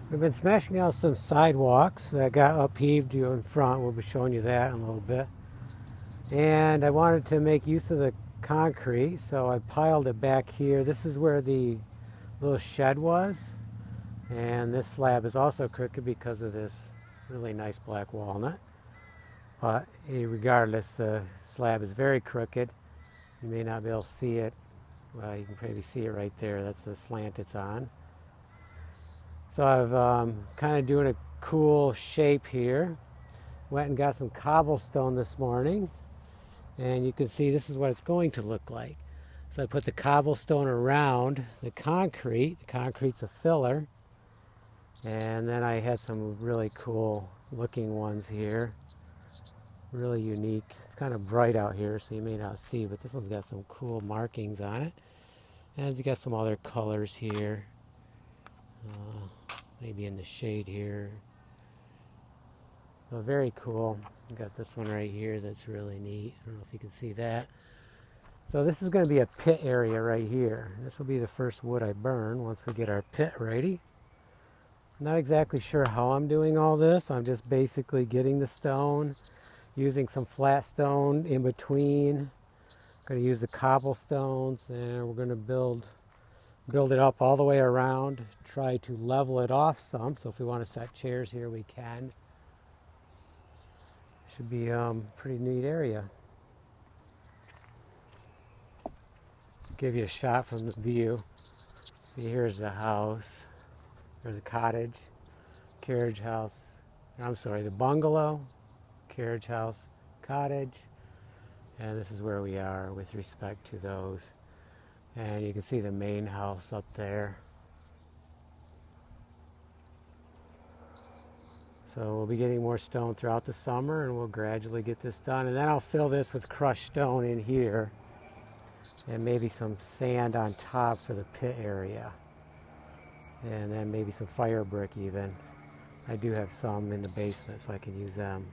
We've been smashing out some sidewalks that got upheaved in front. We'll be showing you that in a little bit. And I wanted to make use of the concrete, so I piled it back here. This is where the little shed was. And this slab is also crooked because of this really nice black walnut. But regardless, the slab is very crooked. You may not be able to see it. Well, you can maybe see it right there. That's the slant it's on. So I've kind of doing a cool shape here. Went and got some cobblestone this morning, and you can see this is what it's going to look like. So I put the cobblestone around the concrete. The concrete's a filler, and then I had some really cool looking ones here. Really unique. It's kind of bright out here, so you may not see, but this one's got some cool markings on it. And it's got some other colors here. Maybe in the shade here. Oh, very cool. Got this one right here that's really neat. I don't know if you can see that. So this is going to be a pit area right here. This will be the first wood I burn once we get our pit ready. Not exactly sure how I'm doing all this. I'm just basically getting the stone, using some flat stone in between. I'm going to use the cobblestones, and we're going to build it up all the way around, try to level it off some, so if we want to set chairs here we can. Should be a pretty neat area. Give you a shot from the view. See, here's the house, or the cottage, carriage house, I'm sorry, the bungalow, carriage house, cottage, and this is where we are with respect to those. And you can see the main house up there. So we'll be getting more stone throughout the summer, and we'll gradually get this done. And then I'll fill this with crushed stone in here and maybe some sand on top for the pit area. And then maybe some fire brick even. I do have some in the basement, so I can use them.